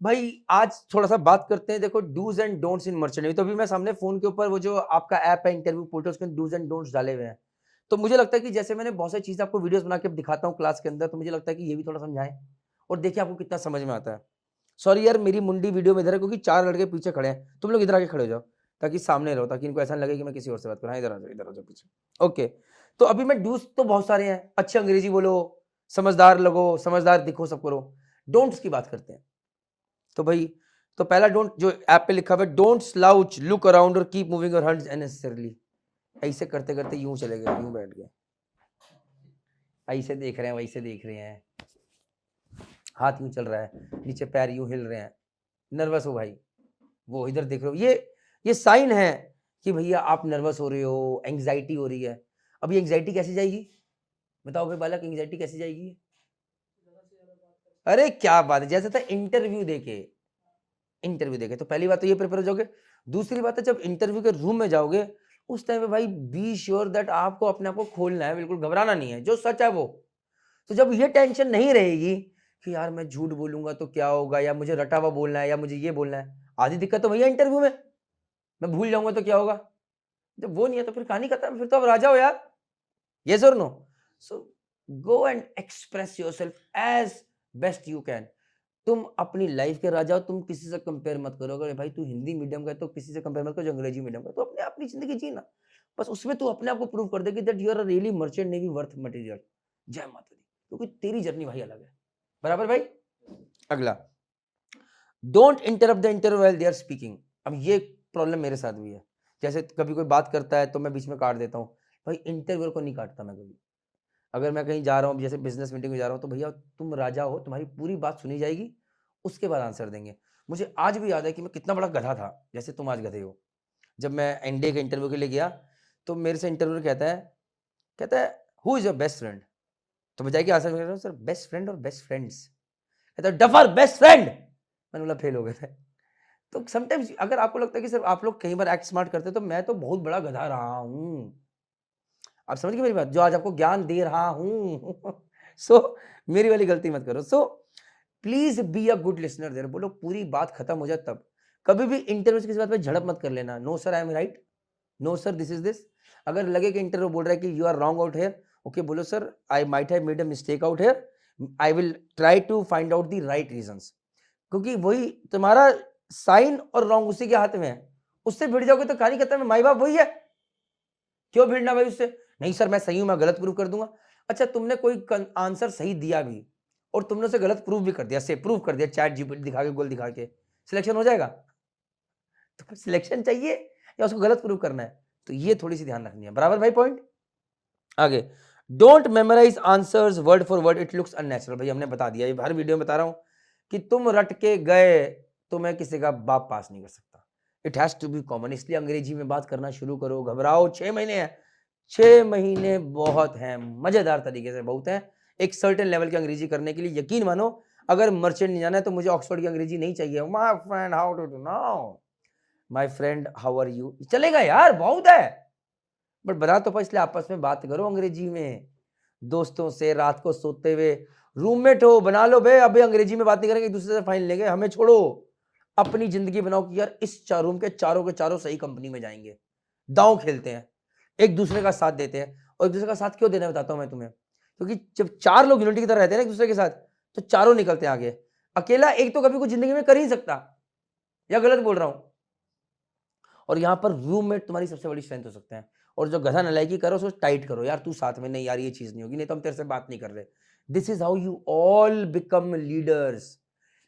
भाई आज थोड़ा सा बात करते हैं, देखो dos and don'ts in merchant navy. तो अभी मैं सामने फोन के ऊपर वो जो आपका ऐप है इंटरव्यू पोर्टल, उसके डूज एंड डोंट्स डाले हुए हैं। तो मुझे लगता है कि जैसे मैंने बहुत सारी चीजें आपको वीडियोस बना के दिखाता हूँ क्लास के अंदर, तो मुझे लगता है कि ये भी थोड़ा समझाएं और देखिए आपको कितना समझ में आता है। सॉरी यार, मेरी मुंडी वीडियो में इधर है क्योंकि 4 लड़के पीछे खड़े हैं, तुम लोग इधर आके खड़े हो जाओ ताकि सामने रहो, ताकि इनको ऐसा ना लगे कि मैं किसी और से बात कर रहा हूँ। इधर आ जाओ, इधर आ जाओ पीछे। ओके, तो अभी मैं डूज तो बहुत सारे हैं, अच्छी अंग्रेजी बोलो, समझदार लगो, समझदार दिखो, सब करो। डोंट्स की बात करते हैं। तो भाई, तो पहला डोंट जो ऐप पे लिखा हुआ है, डोंट स्लाउच, लुक अराउंड और keep moving your hands unnecessarily. ऐसे करते करते यूं चले गए, यूं बैठ गए, ऐसे देख रहे हैं, वैसे देख रहे हैं, हाथ यूं चल रहा है, नीचे पैर यूं हिल रहे हैं, नर्वस हो भाई, वो इधर देख रहे हो, ये साइन है कि भैया आप नर्वस हो रहे हो, एंग्जाइटी हो रही है। अब ये एंग्जाइटी कैसे जाएगी? बताओ भाई बालक, एंग्जाइटी कैसे जाएगी? अरे क्या बात है, जैसे था इंटरव्यू देके। तो पहली बात तो ये प्रिपेयर हो जाओगे। दूसरी बात है, जब इंटरव्यू के रूम में जाओगे उस टाइम पे भाई बी श्योर दैट आपको अपने आप को खोलना है, बिल्कुल घबराना नहीं है, जो सच है वो। तो जब ये टेंशन नहीं रहेगी कि यार मैं झूठ बोलूंगा तो क्या होगा, या मुझे रटा हुआ बोलना है, या मुझे ये बोलना है, आधी दिक्कत तो भैया इंटरव्यू में, मैं भूल जाऊंगा तो क्या होगा। जब वो नहीं है तो फिर कहानी खत्म, फिर तो आप राजा हो यार। यस और no? So go and express yourself as best you can. तुम अपनी लाइफ के राजा हो, तुम किसी से कंपेयर मत करो। अगर भाई तू हिंदी मीडियम का है तो किसी से कंपेयर मत करो जो अंग्रेजी मीडियम का है। तो अपने अपनी जिंदगी जीना, बस उसमें तू अपने आप को प्रूव कर दे कि that you are a really merchant navy worth material. जय माता दी, क्योंकि तेरी जर्नी भाई अलग है। बराबर भाई? अगला, don't interrupt the interview while they are speaking. अब ये प्रॉब्लम मेरे साथ भी है। जैसे कभी कोई बात करता है तो मैं बीच में काट देता हूँ। भाई इंटरव्यू को नहीं काटता मैं कभी। अगर मैं कहीं जा रहा हूँ, जैसे बिजनेस मीटिंग में जा रहा हूँ, तो भैया तुम राजा हो, तुम्हारी पूरी बात सुनी जाएगी, उसके बाद आंसर देंगे। मुझे आज भी याद है कि मैं कितना बड़ा गधा था, जैसे तुम आज गधे हो। जब मैं एनडीए के इंटरव्यू के लिए गया तो मेरे से इंटरव्यूअर कहता है who is your best friend. तो बजाय कि आंसर में सर बेस्ट फ्रेंड और बेस्ट फ्रेंड्स, कहता है डफर बेस्ट फ्रेंड। मैंने बोला फेल हो गए थे। तो समटाइम्स अगर आपको लगता है कि सिर्फ आप लोग कई बार एक्ट स्मार्ट करते हैं, तो मैं तो बहुत बड़ा गधा रहा हूँ। आप समझ गए मेरी बात, जो आज आपको ज्ञान दे रहा हूँ। सो मेरी वाली गलती मत करो। So please be a good listener there. बोलो पूरी बात खत्म हो जाए तब। कभी भी इंटरव्यू किसी बात पे झड़प मत कर लेना। No sir I am right, no sir this is this. अगर लगे कि इंटरव्यू बोल रहा है कि you are wrong out here, okay बोलो sir I might have made a mistake out here, I will try to find out the right reasons. क्योंकि वही तुम्हारा साइन और रॉन्ग उसी के हाथ में है। उससे भिड़ जाओगे तो कहानी खत्म है। माई बाप वही है, क्यों भिड़ना भाई उससे? नहीं सर मैं सही हूं, मैं गलत प्रूव कर दूंगा। अच्छा तुमने कोई आंसर सही दिया भी और तुमने उसे गलत प्रूव भी कर दिया, से प्रूव कर दिया चैट जीपीटी दिखा के, गोल दिखा के, सिलेक्शन हो जाएगा? तो सिलेक्शन चाहिए या उसको गलत प्रूव करना है? तो ये थोड़ी सी ध्यान रखनी है। बराबर भाई पॉइंट? आगे, don't memorise answers word for word, it looks unnatural. भाई हमने बता दिया, ये हर वीडियो में बता रहा हूं कि तुम रट के गए तो मैं किसी का बाप पास नहीं कर सकता। It has to be common. इसलिए अंग्रेजी में बात करना शुरू करो। घबराओ, 6 महीने हैं, 6 महीने बहुत हैं, मजेदार तरीके से बहुत हैं एक सर्टेन लेवल की अंग्रेजी करने के लिए। यकीन मानो, अगर मर्चेंट नहीं जाना है तो मुझे ऑक्सफोर्ड की अंग्रेजी नहीं चाहिए। My friend how do you know, my friend how are you, चलेगा यार, बहुत है। बट बना तो पाओ, इसलिए आपस में बात करो अंग्रेजी में, दोस्तों से रात को सोते हुए। रूममेट हो, बना लो बे, अभी अंग्रेजी में बात नहीं करेंगे, एक दूसरे से फाइन लेंगे, हमें छोड़ो। अपनी जिंदगी बनाओ कि यार इस रूम के चारों सही कंपनी में जाएंगे, दांव खेलते हैं, एक दूसरे का साथ देते हैं। और एक दूसरे का साथ क्यों देना बताता हूं मैं तुम्हें, क्योंकि जब 4 लोग यूनिटी की तरह रहते हैं ना एक दूसरे के साथ, तो चारों निकलते हैं आगे। अकेला एक तो कभी कुछ जिंदगी में कर ही सकता, या गलत बोल रहा हूं? और यहाँ पर रूममेट तुम्हारी सबसे बड़ी स्ट्रेंथ हो सकते हैं। और जो गधा नलायकी करो उसको टाइट करो, यार तू साथ में नहीं, यार ये चीज नहीं होगी, नहीं तो हम तेरे से बात नहीं कर रहे। This is how you all become leaders.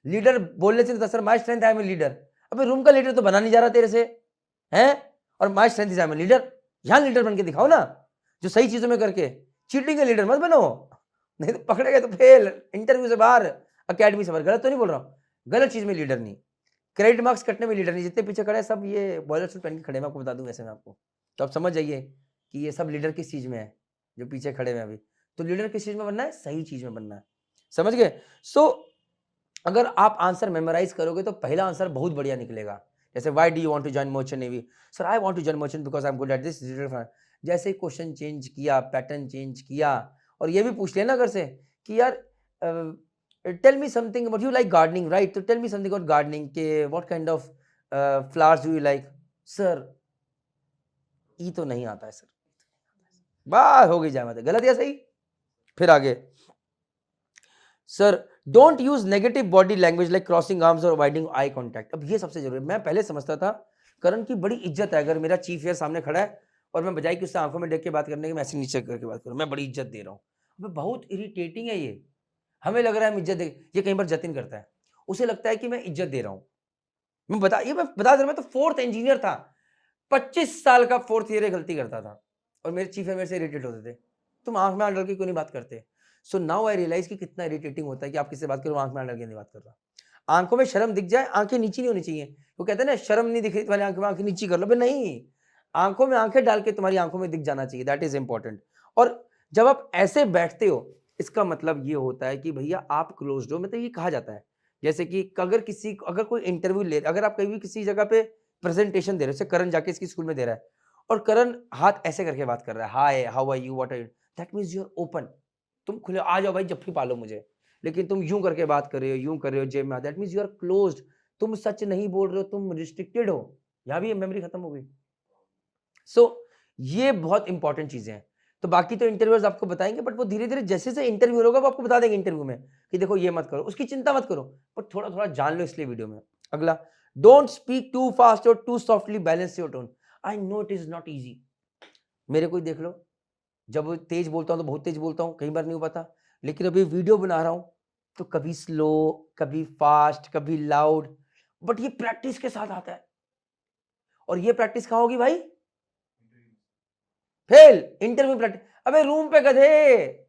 Leader बोलने से sir my strength I am a leader. अबे रूम का लीडर तो बना नहीं जा रहा तेरे से, हैं? और my strength is I am a leader. यहां लीडर बन के दिखाओ ना, जो सही चीजों में करके। चीटिंग का लीडर मत बनो, नहीं तो पकड़े गए तो फेल, इंटरव्यू से बाहर, अकेडमी से बाहर। गलत तो नहीं बोल रहा हूँ, गलत चीज में लीडर नहीं, क्रेडिट मार्क्स कटने में लीडर नहीं। जितने पीछे खड़े हैं सब ये बॉयलर सूट पहन के खड़े हैं, मैं आपको बता दूं वैसे मैं आपको, तो आप समझ जाइए कि ये सब लीडर किस चीज में है, जो पीछे खड़े हुए हैं अभी। तो लीडर किस चीज में बनना है? सही चीज में बनना है। समझ गए? सो अगर आप आंसर मेमोराइज करोगे तो पहला आंसर बहुत बढ़िया निकलेगा। जैसे why do you want to join merchant navy? Sir I want to join merchant because I am good at this. जैसे ही क्वेश्चन चेंज किया, पैटर्न चेंज किया, और ये भी पूछ लेना घर से कि यार tell me something about, you like gardening right, तो tell me something about gardening के what kind of flowers do you like? Sir ये तो नहीं आता है सर। बात हो गई जाए मत, गलत या सही? फिर आगे, sir don't use negative body language like crossing arms और अवॉइडिंग आई कांटेक्ट। अब ये सबसे जरूरी है। मैं पहले समझता था करण की बड़ी इज्जत है, अगर मेरा चीफ है सामने खड़ा है और मैं बजाय कि उससे आंखों में देख के बात करने की, मैं ऐसे नीचे करके बात करूं, मैं बड़ी इज्जत दे रहा हूं। मैं बहुत इरिटेटिंग है ये। हमें लग रहा है हम इज्जत दे, ये कई बार जतिन करता है, उसे लगता है कि मैं इज्जत दे रहा हूं। मैं बता दे रहा, मैं तो फोर्थ इंजीनियर था, 25 साल का फोर्थ ईयर गलती करता था और मेरे चीफ है मेरे से इरिटेट होते थे, तुम आंख में आंख डाल के क्यों नहीं बात करते? सो नाउ आई रियलाइज कि कितना इरिटेटिंग होता है कि आप किससे बात करो, आंख में आंख डाल के नहीं बात कर रहा। आंखों में शर्म दिख जाए, आंखें नीची नहीं होनी चाहिए। वो कहते हैं ना शर्म नहीं दिख रही तुम्हारी आंखों में, आंखें नीची कर लो। भाई नहीं, आंखों में आंखें डाल के तुम्हारी आंखों में दिख जाना चाहिए, दैट इज इंपॉर्टेंट। और जब आप ऐसे बैठते हो, इसका मतलब ये होता है कि भैया आप क्लोज्ड हो। मतलब ये कहा जाता है जैसे कि अगर कोई इंटरव्यू ले, अगर आप कहीं भी किसी जगह पे प्रेजेंटेशन दे रहे हो, जैसे करण जाके इसकी स्कूल में दे रहा है और करण हाथ ऐसे करके बात कर रहा है, hi how are you what are you, that means you are open, तुम खुले, आ जाओ भाई जफ्फी पालो मुझे। लेकिन तुम यूं करके बात कर रहे हो, यूं कर रहे हो जेब में, that means you are closed, तुम सच नहीं बोल रहे हो, तुम रिस्ट्रिक्टेड हो। यहां भी मेमोरी खत्म हो गई। सो ये बहुत इंपॉर्टेंट चीजें हैं। तो बाकी तो इंटरव्यूअर्स आपको बताएंगे, बट वो धीरे धीरे जैसे जैसे इंटरव्यू होगा वो आपको बता देंगे इंटरव्यू में कि देखो ये मत करो, उसकी चिंता मत करो, पर थोड़ा थोड़ा जान लो इसलिए वीडियो में। अगला, डोंट स्पीक टू फास्ट और too softly, balance your tone. I know it is not easy. मेरे को ही देख लो, जब तेज बोलता हूं तो बहुत तेज बोलता हूं, कई बार नहीं हो पाता। लेकिन अभी वीडियो बना रहा हूं तो कभी स्लो, कभी फास्ट, कभी लाउड, बट ये प्रैक्टिस के साथ आता है। और ये प्रैक्टिस कहां होगी भाई? Fail, interview practice. अबे रूम पे गधे,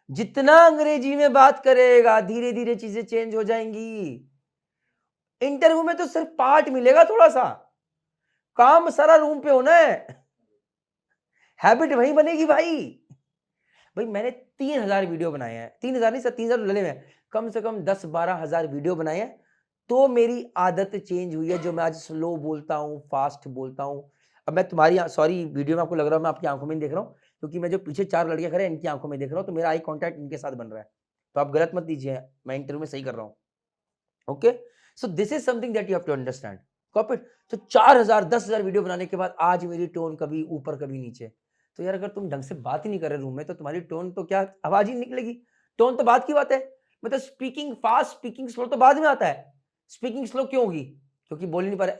जितना अंग्रेजी में बात करेगा धीरे धीरे चीजें चेंज हो जाएंगी। इंटरव्यू में तो सिर्फ पार्ट मिलेगा थोड़ा सा, काम सारा रूम पे होना है, हैबिट वहीं बनेगी भाई। भाई मैंने 3000 वीडियो बनाए हैं, 3000 नहीं सर, 3000 लले में कम से कम 10-12 हजार वीडियो बनाए हैं, तो मेरी आदत चेंज हुई है, जो मैं आज स्लो बोलता हूँ, फास्ट बोलता हूँ। अब मैं तुम्हारी, सॉरी वीडियो में आपको लग रहा है मैं आपकी आंखों में देख रहा हूँ, क्योंकि मैं जो पीछे 4 लड़कियां खड़े हैं इनकी आंखों में देख रहा हूँ, तो मेरा आई कांटेक्ट इनके साथ बन रहा है। तो आप गलत मत दीजिए, मैं इंटरव्यू में सही कर रहा हूँ। Okay, so this is something that you have to understand. Copy. तो 4000 10,000 वीडियो बनाने के बाद आज मेरी टोन कभी ऊपर कभी नीचे। तो यार अगर तुम ढंग से बात ही नहीं कर रहे रूम में, तो तुम्हारी टोन तो क्या, आवाज ही निकलेगी। टोन तो बात की बात है, मतलब स्पीकिंग फास्ट, स्पीकिंग स्लो तो बाद में आता है। स्पीकिंग स्लो क्यों होगी? क्योंकि बोल नहीं पा रहे,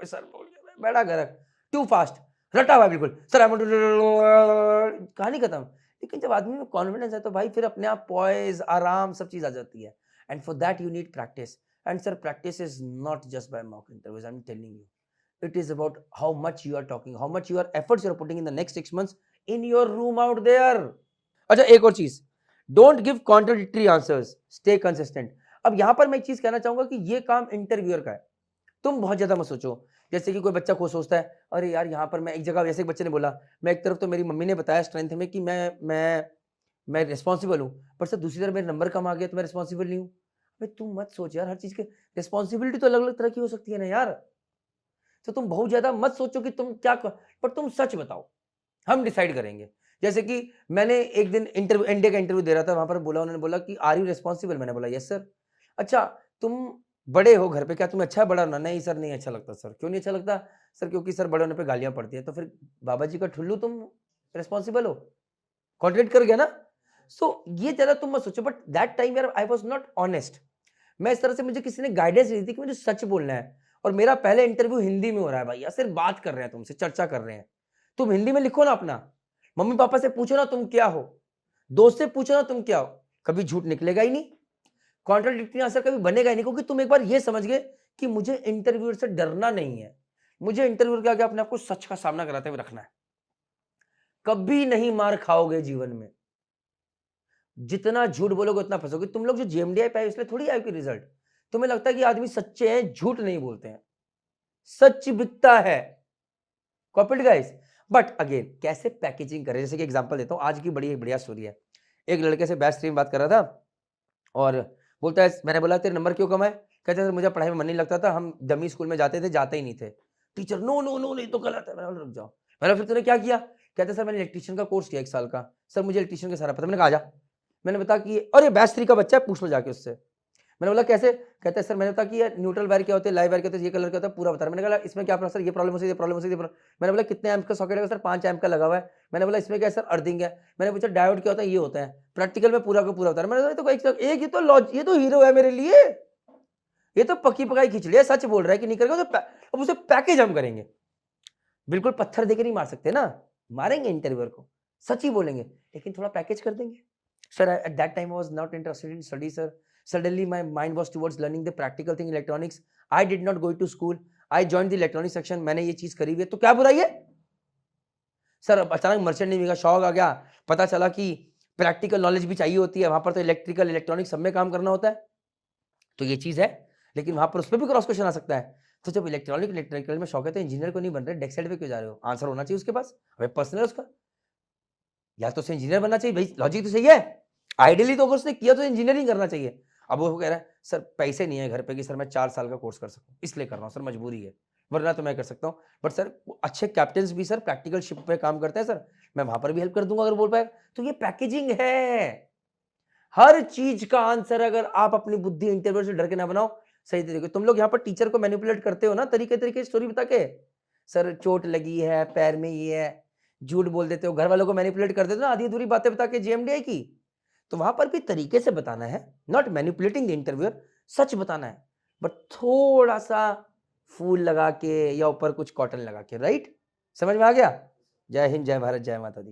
सर बोल बड़ा गरक, टू फास्ट, रटा हुआ बिल्कुल सर, कहानी खत्म। लेकिन जब आदमी में कॉन्फिडेंस है तो भाई फिर अपने आप पॉइज, आराम, सब चीज आ जाती है। And for that you need practice. And sir practice is not just by mock interviews, I am telling you, it is about how much you are talking, how much your efforts you are putting in the next 6 months in your room out there. अच्छा एक और चीज, don't give contradictory answers, stay consistent. अब यहां पर मैं एक चीज कहना चाहूंगा कि ये काम इंटरव्यूअर का है, तुम बहुत ज्यादा मत सोचो। जैसे कि कोई बच्चा को सोचता है, अरे यार यहाँ पर मैं एक जगह, जैसे एक बच्चे ने बोला, मैं एक तरफ तो मेरी मम्मी ने बताया स्ट्रेंथ में कि मैं रिस्पॉन्सिबल हूँ, पर सर दूसरी तरफ मेरे नंबर कम आ गया तो मैं रिस्पॉन्सिबल नहीं हूँ। भाई तुम मत सोच यार, हर चीज के रिस्पॉन्सिबिलिटी तो अलग अलग तरह की हो सकती है ना यार। तो तुम बहुत ज्यादा मत सोचो कि तुम क्या कर, पर तुम सच बताओ, हम डिसाइड करेंगे। जैसे कि मैंने एक दिन इंटरव्यू, एनडीए का इंटरव्यू दे रहा था, वहां पर बोला, उन्होंने बोला कि आर यू रिस्पॉन्सिबल, मैंने बोला यस सर। अच्छा तुम बड़े हो घर पे, क्या तुम्हें अच्छा है बड़ा होना? नहीं सर नहीं अच्छा लगता। सर क्यों नहीं अच्छा लगता? सर क्योंकि सर बड़े होने पे गालियां पड़ती है। तो फिर बाबा जी का ठुल्लू, तुम रिस्पॉन्सिबल हो, कॉन्ट्रेक्ट कर गया ना। सो ये ज्यादा तुम मत सोचो, बट दैट टाइम यार आई वाज नॉट ऑनेस्ट। मैं इस तरह से, मुझे किसी ने गाइडेंस दी थी कि मुझे सच बोलना है, और मेरा पहले इंटरव्यू हिंदी में हो रहा है भाई, या सिर्फ बात कर रहे हैं तुमसे, चर्चा कर रहे हैं। तुम हिंदी में लिखो ना अपना, मम्मी पापा से पूछो ना तुम क्या हो, दोस्त से पूछो ना तुम क्या हो, कभी झूठ निकलेगा ही नहीं, कॉन्ट्राडिक्टरी आंसर कभी बनेगा ही नहीं। क्योंकि तुम एक बार ये समझ गए कि मुझे इंटरव्यूअर से डरना नहीं है, मुझे इंटरव्यूअर के आगे अपने आप को सच का सामना कराते हुए रखना है। कभी नहीं मार खाओगे जीवन में, जितना झूठ बोलोगे उतना फंसोगे। तुम लोग जो जेएमडीआई पाए इसलिए थोड़ी आए कि रिजल्ट, तुम्हें लगता है कि आदमी सच्चे हैं, झूठ नहीं बोलते हैं, सच बिकता है। Copied guys. बट अगेन कैसे पैकेजिंग करें, जैसे कि एग्जांपल देता हूं, आज की बड़ी बढ़िया स्टोरी है। एक लड़के से बैच स्ट्रीम बात कर रहा था और बोलता है, मैंने बोला तेरे नंबर क्यों कम है? कहते सर मुझे पढ़ाई में मन नहीं लगता था, हम डमी स्कूल में जाते थे, जाते ही नहीं थे। टीचर नो नो नो नहीं तो गलत है। मैंने बोला रुक जाओ। मैंने फिर तूने क्या किया? कहते सर मैंने इलेक्ट्रिशियन का कोर्स किया 1 साल का। सर मुझे इलेक्ट्रिशियन का सारा पता। मैंने कहा जा, मैंने बताया कि और ये बैच 3 का बच्चा है, पूछ लो जाके उससे। मैंने बोला कैसे? कहता है सर मैंने बताया कि ये न्यूट्रल वायर क्या होते हैं, लाइव वायर क्या होते हैं, ये कलर क्या होता है, पूरा बता रहा है। मैंने कहा इसमें क्या प्रॉब्लम सर, ये प्रॉब्लम हो सकती है, ये प्रॉब्लम हो सकती है, मैंने बोला कितने एम्प का सॉकेट है? सर 5 एम्प का लगा हुआ है। मैंने बोला इसमें क्या है? सर अर्थिंग है। मैंने पूछा डायोड क्या होता है? ये होता है। प्रैक्टिकल में पूरा का पूरा बता रहा है। मैंने बोला एक ये तो हीरो है मेरे लिए, ये तो पक्की पकाई खिचड़ी है, सच बोल रहा है कि नहीं करेगा तो अब उसे पैकेज हम करेंगे। बिल्कुल पत्थर देके नहीं मार सकते ना, मारेंगे इंटरव्यूअर को, सच ही बोलेंगे, लेकिन थोड़ा पैकेज कर देंगे। Sir at that time I was not interested in study sir, suddenly my mind was towards learning the practical thing electronics, I did not go to school, I joined the electronic section. मैंने ये चीज करी हुई है तो क्या बुराई है सर? अब अचानक मर्चेंट नेवी का शौक आ गया, पता चला कि प्रैक्टिकल नॉलेज भी चाहिए होती है, वहां पर तो इलेक्ट्रिकल इलेक्ट्रॉनिक सब में काम करना होता है, तो ये चीज है, लेकिन वहां पर उस पर भी क्रॉस क्वेश्चन आ सकता है। तो जब इलेक्ट्रॉनिक इलेक्ट्रिकल में शौक है तो इंजीनियर को नहीं बन रहे, डेस्क साइड पे क्यों जा रहे हो? आंसर होना चाहिए उसके पास, अबे पर्सनल उसका, या तो उसे इंजीनियर बनना चाहिए भाई, लॉजिक तो सही है। आइडियली तो अगर उसने किया तो इंजीनियरिंग करना चाहिए। अब वो कह रहा है सर पैसे नहीं है घर पे कि सर मैं 4 साल का कोर्स कर सकूं, इसलिए कर रहा हूँ सर, मजबूरी है, वरना तो मैं कर सकता हूँ। बट सर अच्छे कैप्टन भी सर प्रैक्टिकल शिप पे काम करते हैं सर, मैं वहां पर भी हेल्प कर दूंगा अगर बोल पाए। तो ये पैकेजिंग है। हर चीज का आंसर अगर आप अपनी बुद्धि इंटरव्यू से डर के ना बनाओ, सही तरीके। तुम लोग यहाँ पर टीचर को मैनिपुलेट करते हो ना तरीके तरीके स्टोरी बता के, सर चोट लगी है, पैर में ये है, झूठ बोल देते हो, घर वालों को मैनिपुलेट कर देते हो ना आधी अधूरी बातें बता के जेएमडीआई की। तो वहां पर भी तरीके से बताना है, नॉट मैनिपुलेटिंग द इंटरव्यूअर, सच बताना है, बट थोड़ा सा फूल लगा के या ऊपर कुछ कॉटन लगा के, राइट? समझ में आ गया? जय हिंद, जय भारत, जय माता दी।